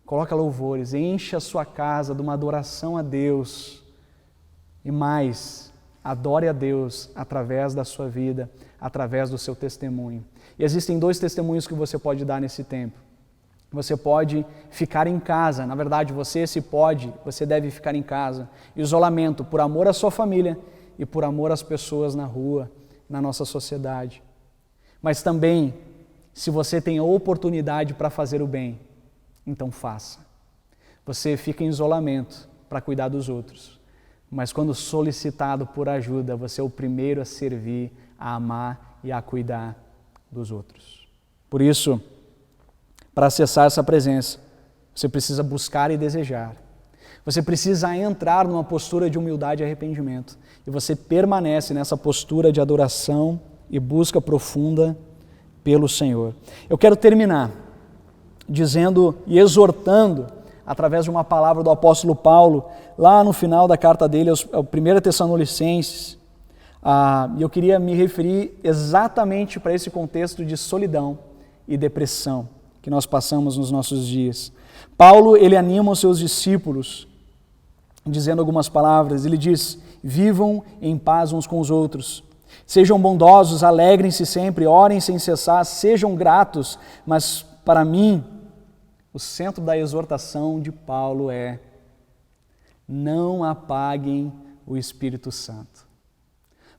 [SPEAKER 2] Coloca louvores, enche a sua casa de uma adoração a Deus. E mais, adore a Deus através da sua vida, através do seu testemunho. E existem 2 testemunhos que você pode dar nesse tempo. Você pode ficar em casa, na verdade você deve ficar em casa. Isolamento, por amor à sua família e por amor às pessoas na rua, na nossa sociedade. Mas também, se você tem a oportunidade para fazer o bem, então faça. Você fica em isolamento para cuidar dos outros. Mas quando solicitado por ajuda, você é o primeiro a servir, a amar e a cuidar dos outros. Por isso, para acessar essa presença, você precisa buscar e desejar. Você precisa entrar numa postura de humildade e arrependimento. E você permanece nessa postura de adoração e busca profunda pelo Senhor. Eu quero terminar dizendo e exortando, através de uma palavra do apóstolo Paulo, lá no final da carta dele, ao 1 Tessalonicenses, e eu queria me referir exatamente para esse contexto de solidão e depressão que nós passamos nos nossos dias. Paulo, ele anima os seus discípulos, dizendo algumas palavras. Ele diz, vivam em paz uns com os outros, sejam bondosos, alegrem-se sempre, orem sem cessar, sejam gratos, mas para mim, o centro da exortação de Paulo é: não apaguem o Espírito Santo.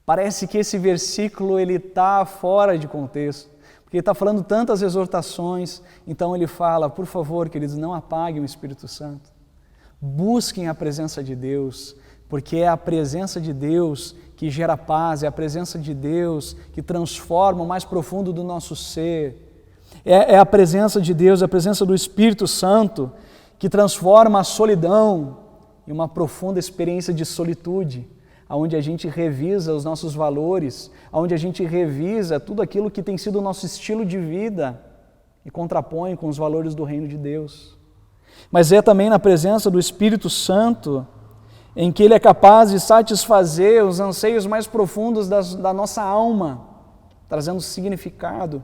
[SPEAKER 2] Parece que esse versículo ele está fora de contexto, porque ele está falando tantas exortações, então ele fala, por favor, queridos, não apaguem o Espírito Santo. Busquem a presença de Deus, porque é a presença de Deus que gera paz, é a presença de Deus que transforma o mais profundo do nosso ser. É a presença de Deus, a presença do Espírito Santo que transforma a solidão em uma profunda experiência de solitude, onde a gente revisa os nossos valores, onde a gente revisa tudo aquilo que tem sido o nosso estilo de vida e contrapõe com os valores do reino de Deus. Mas é também na presença do Espírito Santo em que Ele é capaz de satisfazer os anseios mais profundos da nossa alma, trazendo significado,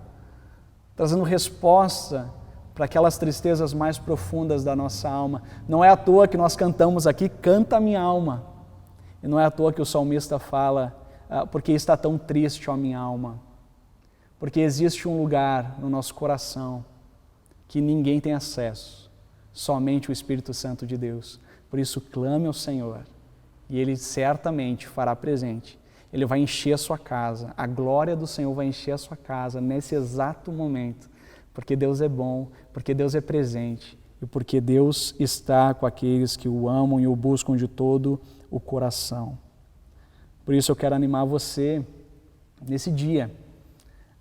[SPEAKER 2] trazendo resposta para aquelas tristezas mais profundas da nossa alma. Não é à toa que nós cantamos aqui, canta minha alma. E não é à toa que o salmista fala, porque está tão triste, ó minha alma. Porque existe um lugar no nosso coração que ninguém tem acesso, somente o Espírito Santo de Deus. Por isso, clame ao Senhor, e Ele certamente fará presente. Ele vai encher a sua casa, a glória do Senhor vai encher a sua casa nesse exato momento, porque Deus é bom, porque Deus é presente e porque Deus está com aqueles que o amam e o buscam de todo o coração. Por isso eu quero animar você nesse dia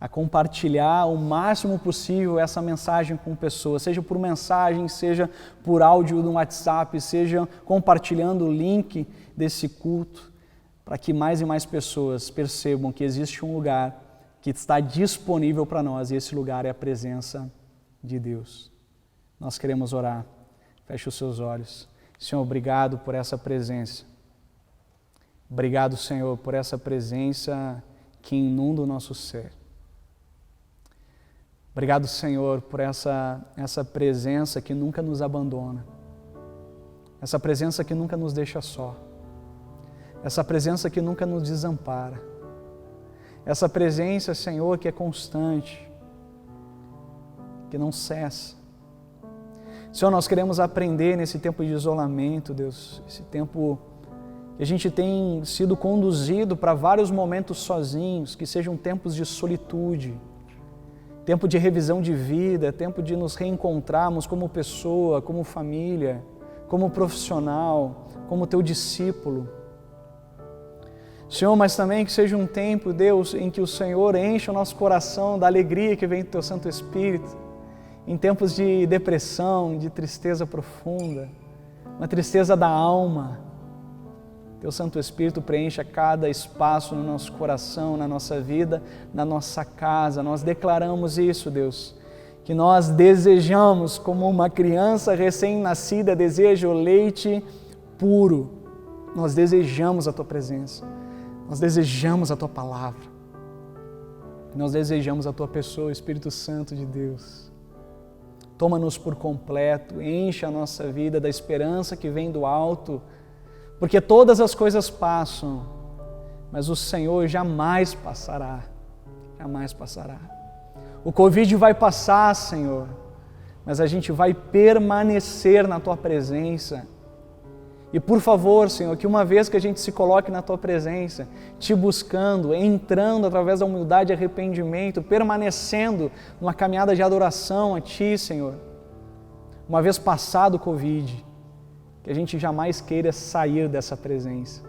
[SPEAKER 2] a compartilhar o máximo possível essa mensagem com pessoas, seja por mensagem, seja por áudio no WhatsApp, seja compartilhando o link desse culto, para que mais e mais pessoas percebam que existe um lugar que está disponível para nós, e esse lugar é a presença de Deus. Nós queremos orar. Feche os seus olhos. Senhor, obrigado por essa presença. Obrigado, Senhor, por essa presença que inunda o nosso ser. Obrigado, Senhor, por essa presença que nunca nos abandona. Essa presença que nunca nos deixa só. Essa presença que nunca nos desampara. Essa presença, Senhor, que é constante, que não cessa. Senhor, nós queremos aprender nesse tempo de isolamento, Deus, esse tempo que a gente tem sido conduzido para vários momentos sozinhos, que sejam tempos de solitude, tempo de revisão de vida, tempo de nos reencontrarmos como pessoa, como família, como profissional, como teu discípulo. Senhor, mas também que seja um tempo, Deus, em que o Senhor enche o nosso coração da alegria que vem do Teu Santo Espírito, em tempos de depressão, de tristeza profunda, uma tristeza da alma. Teu Santo Espírito preencha cada espaço no nosso coração, na nossa vida, na nossa casa. Nós declaramos isso, Deus, que nós desejamos, como uma criança recém-nascida deseja o leite puro. Nós desejamos a Tua presença. Nós desejamos a Tua palavra. Nós desejamos a Tua pessoa, Espírito Santo de Deus. Toma-nos por completo, enche a nossa vida da esperança que vem do alto, porque todas as coisas passam, mas o Senhor jamais passará, jamais passará. O Covid vai passar, Senhor, mas a gente vai permanecer na Tua presença. E por favor, Senhor, que uma vez que a gente se coloque na Tua presença, Te buscando, entrando através da humildade e arrependimento, permanecendo numa caminhada de adoração a Ti, Senhor, uma vez passado o Covid, que a gente jamais queira sair dessa presença,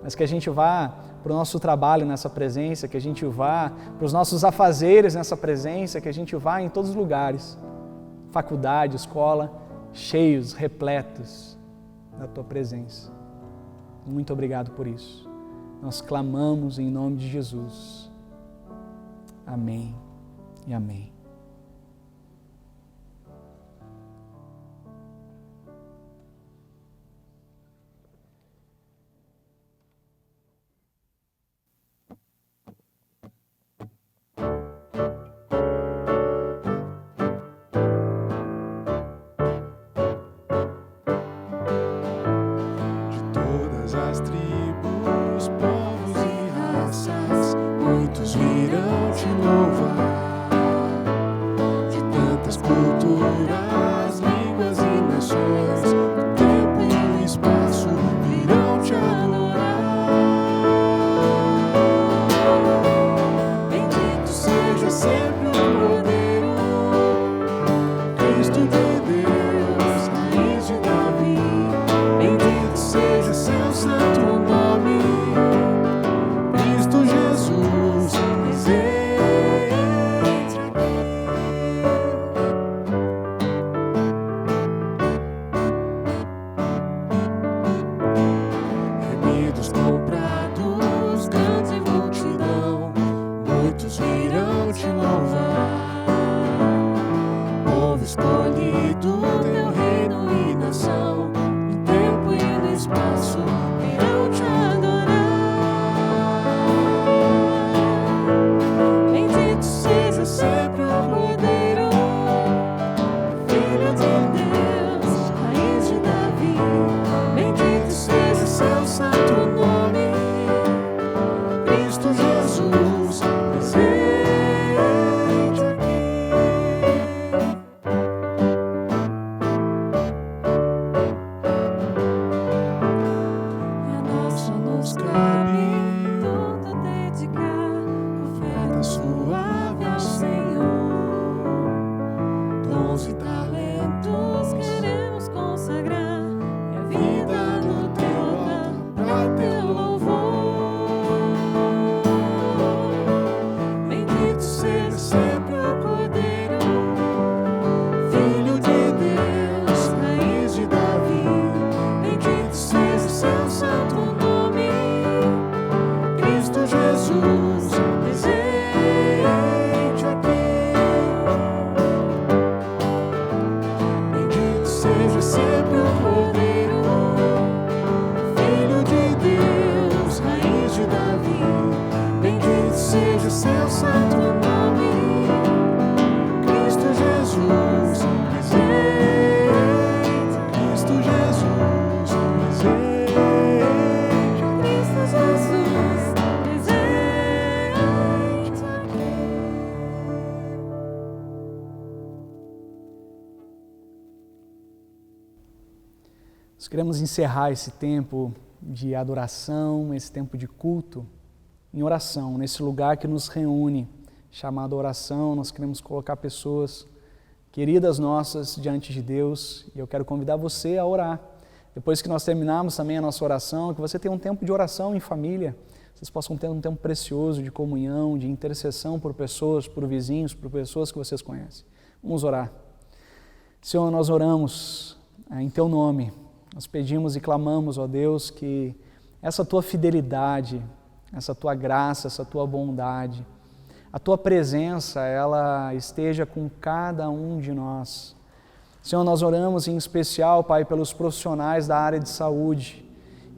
[SPEAKER 2] mas que a gente vá para o nosso trabalho nessa presença, que a gente vá para os nossos afazeres nessa presença, que a gente vá em todos os lugares, faculdade, escola, cheios, repletos da Tua presença. Muito obrigado por isso. Nós clamamos em nome de Jesus. Amém e amém.
[SPEAKER 1] As tribos, povos e raças, muitos virão Te louvar. De tantas culturas, línguas e nações, o tempo e o espaço virão Te adorar. Bendito seja sempre o Cordeiro, Cristo de Deus, Raiz de Davi. Bendito seja Seu santo nome, Cristo Jesus, presente aqui. Remidos comprados, grande multidão, muitos virão Te louvar. Povo escolhido, Teu reino e nação, no tempo e no espaço dons e talentos
[SPEAKER 3] queremos consagrar minha
[SPEAKER 1] vida no teu altar pra teu louvor. Bendito seja sempre o Cordeiro, Filho de Deus, raiz de Davi. Bendito seja o seu santo nome, Cristo Jesus, presente aqui. Bendito seja sempre o Cordeiro, Filho de Deus, raiz de Davi. Bendito seja o seu santo nome, Cristo Jesus, presente. Cristo Jesus, presente.
[SPEAKER 3] Cristo Jesus presente aqui.
[SPEAKER 2] Nós queremos encerrar esse tempo de adoração, esse tempo de culto, em oração, nesse lugar que nos reúne, chamado oração. Nós queremos colocar pessoas queridas nossas diante de Deus, e eu quero convidar você a orar. Depois que nós terminarmos também a nossa oração, que você tenha um tempo de oração em família, vocês possam ter um tempo precioso de comunhão, de intercessão por pessoas, por vizinhos, por pessoas que vocês conhecem. Vamos orar. Senhor, nós oramos em Teu nome. Nós pedimos e clamamos, ó Deus, que essa Tua fidelidade, essa Tua graça, essa Tua bondade, a Tua presença, ela esteja com cada um de nós. Senhor, nós oramos em especial, Pai, pelos profissionais da área de saúde,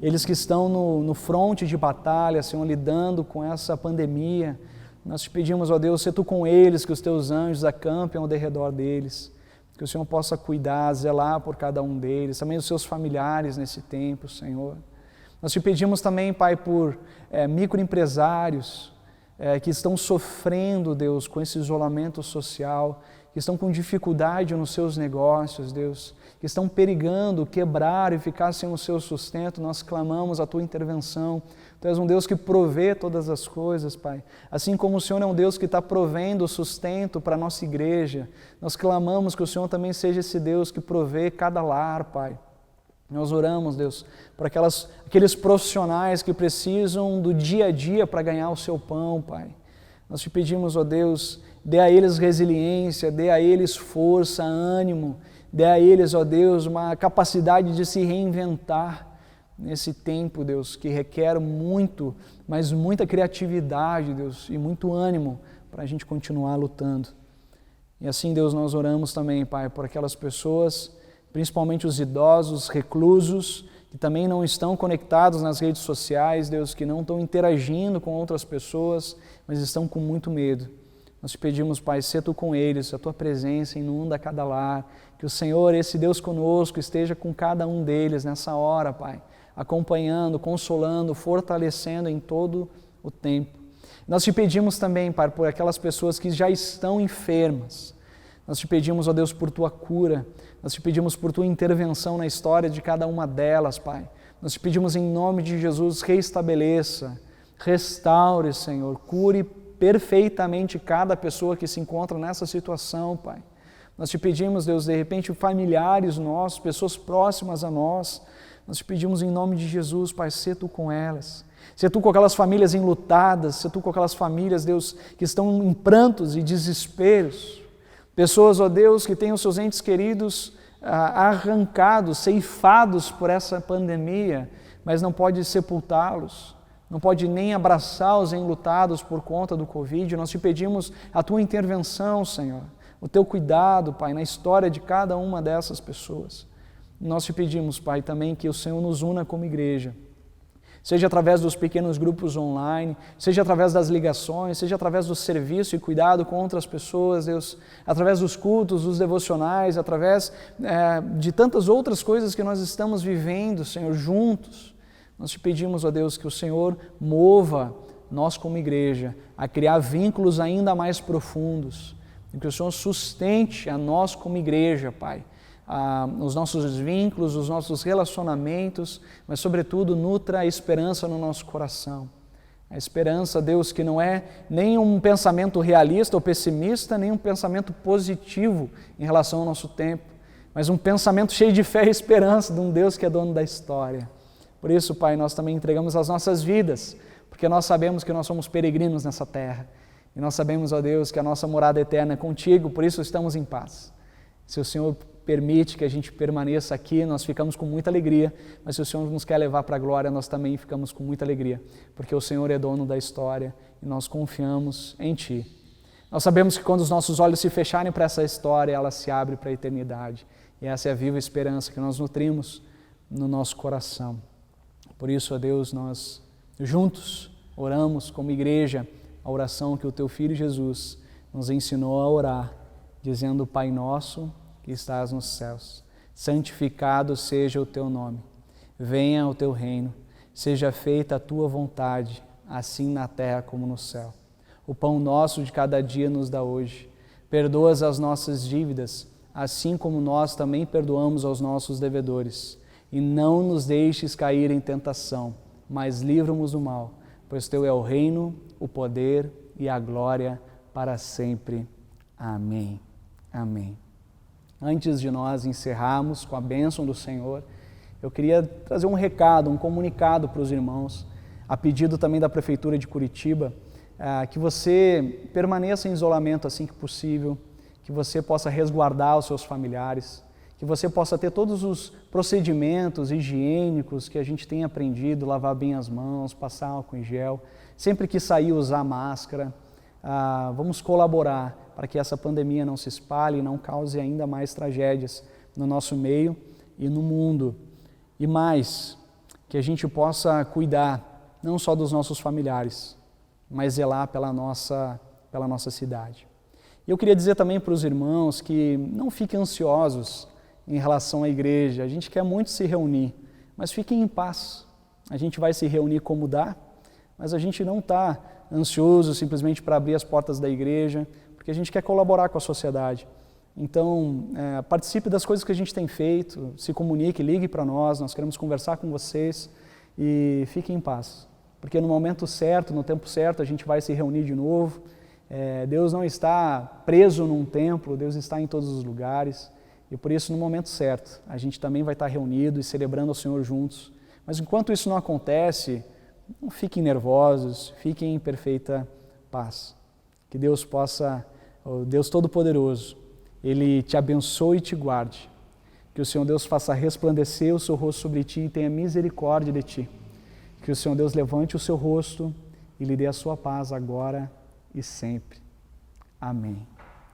[SPEAKER 2] eles que estão no fronte de batalha, Senhor, lidando com essa pandemia. Nós te pedimos, ó Deus, se Tu com eles, que os Teus anjos acampem ao derredor deles, que o Senhor possa cuidar, zelar por cada um deles, também os seus familiares nesse tempo, Senhor. Nós te pedimos também, Pai, por microempresários que estão sofrendo, Deus, com esse isolamento social, que estão com dificuldade nos seus negócios, Deus, que estão perigando quebrar e ficar sem o seu sustento. Nós clamamos a Tua intervenção. Tu és um Deus que provê todas as coisas, Pai. Assim como o Senhor é um Deus que está provendo o sustento para a nossa igreja, nós clamamos que o Senhor também seja esse Deus que provê cada lar, Pai. Nós oramos, Deus, por aqueles profissionais que precisam do dia a dia para ganhar o seu pão, Pai. Nós te pedimos, ó Deus, dê a eles resiliência, dê a eles força, ânimo, dê a eles, ó Deus, uma capacidade de se reinventar nesse tempo, Deus, que requer muito, mas muita criatividade, Deus, e muito ânimo para a gente continuar lutando. E assim, Deus, nós oramos também, Pai, por aquelas pessoas, principalmente os idosos, reclusos, que também não estão conectados nas redes sociais, Deus, que não estão interagindo com outras pessoas, mas estão com muito medo. Nós te pedimos, Pai, se Tu com eles, a Tua presença inunda cada lar, que o Senhor, esse Deus conosco, esteja com cada um deles nessa hora, Pai, acompanhando, consolando, fortalecendo em todo o tempo. Nós te pedimos também, Pai, por aquelas pessoas que já estão enfermas. Nós te pedimos, ó Deus, por Tua cura. Nós te pedimos por Tua intervenção na história de cada uma delas, Pai. Nós te pedimos em nome de Jesus, reestabeleça, restaure, Senhor, cure perfeitamente cada pessoa que se encontra nessa situação, Pai. Nós te pedimos, Deus, de repente, familiares nossos, pessoas próximas a nós, nós te pedimos em nome de Jesus, Pai, se Tu com elas. Se Tu com aquelas famílias enlutadas, se Tu com aquelas famílias, Deus, que estão em prantos e desesperos. Pessoas, ó Deus, que têm os seus entes queridos arrancados, ceifados por essa pandemia, mas não pode sepultá-los, não pode nem abraçar os enlutados por conta do Covid. Nós te pedimos a Tua intervenção, Senhor, o Teu cuidado, Pai, na história de cada uma dessas pessoas. Nós te pedimos, Pai, também que o Senhor nos una como igreja, seja através dos pequenos grupos online, seja através das ligações, seja através do serviço e cuidado com outras pessoas, Deus, através dos cultos, dos devocionais, através de tantas outras coisas que nós estamos vivendo, Senhor, juntos. Nós te pedimos, ó Deus, que o Senhor mova nós como igreja a criar vínculos ainda mais profundos, e que o Senhor sustente a nós como igreja, Pai, os nossos vínculos, os nossos relacionamentos, mas sobretudo nutra a esperança no nosso coração. A esperança, Deus, que não é nem um pensamento realista ou pessimista, nem um pensamento positivo em relação ao nosso tempo, mas um pensamento cheio de fé e esperança de um Deus que é dono da história. Por isso, Pai, nós também entregamos as nossas vidas, porque nós sabemos que nós somos peregrinos nessa terra. E nós sabemos, ó Deus, que a nossa morada eterna é contigo, por isso estamos em paz. Se o Senhor permite que a gente permaneça aqui, nós ficamos com muita alegria, mas se o Senhor nos quer levar para a glória, nós também ficamos com muita alegria, porque o Senhor é dono da história e nós confiamos em Ti. Nós sabemos que quando os nossos olhos se fecharem para essa história, ela se abre para a eternidade. E essa é a viva esperança que nós nutrimos no nosso coração. Por isso, ó Deus, nós juntos oramos como igreja a oração que o Teu Filho Jesus nos ensinou a orar, dizendo: Pai nosso que estás nos céus, santificado seja o Teu nome. Venha o Teu reino, seja feita a Tua vontade, assim na terra como no céu. O pão nosso de cada dia nos dá hoje. Perdoa as nossas dívidas, assim como nós também perdoamos aos nossos devedores. E não nos deixes cair em tentação, mas livra-nos do mal, pois Teu é o reino, o poder e a glória para sempre. Amém. Amém. Antes de nós encerrarmos com a bênção do Senhor, eu queria trazer um recado, um comunicado para os irmãos, a pedido também da Prefeitura de Curitiba, que você permaneça em isolamento assim que possível, que você possa resguardar os seus familiares, que você possa ter todos os procedimentos higiênicos que a gente tem aprendido, lavar bem as mãos, passar álcool em gel, sempre que sair usar máscara. Vamos colaborar para que essa pandemia não se espalhe e não cause ainda mais tragédias no nosso meio e no mundo. E mais, que a gente possa cuidar não só dos nossos familiares, mas zelar pela nossa cidade. E eu queria dizer também para os irmãos que não fiquem ansiosos em relação à igreja. A gente quer muito se reunir, mas fiquem em paz. A gente vai se reunir como dá, mas a gente não está ansioso simplesmente para abrir as portas da igreja, porque a gente quer colaborar com a sociedade. Então, participe das coisas que a gente tem feito, se comunique, ligue para nós queremos conversar com vocês e fiquem em paz. Porque no momento certo, no tempo certo, a gente vai se reunir de novo. Deus não está preso num templo, Deus está em todos os lugares. E por isso, no momento certo, a gente também vai estar reunido e celebrando ao Senhor juntos. Mas enquanto isso não acontece, não fiquem nervosos, fiquem em perfeita paz. Que Deus possa, o Deus Todo-Poderoso, Ele te abençoe e te guarde. Que o Senhor Deus faça resplandecer o seu rosto sobre ti e tenha misericórdia de ti. Que o Senhor Deus levante o seu rosto e lhe dê a sua paz agora e sempre. Amém.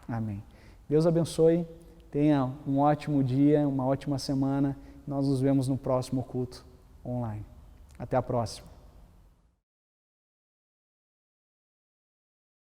[SPEAKER 2] Amém. Deus abençoe, tenha um ótimo dia, uma ótima semana. Nós nos vemos no próximo culto online. Até a próxima.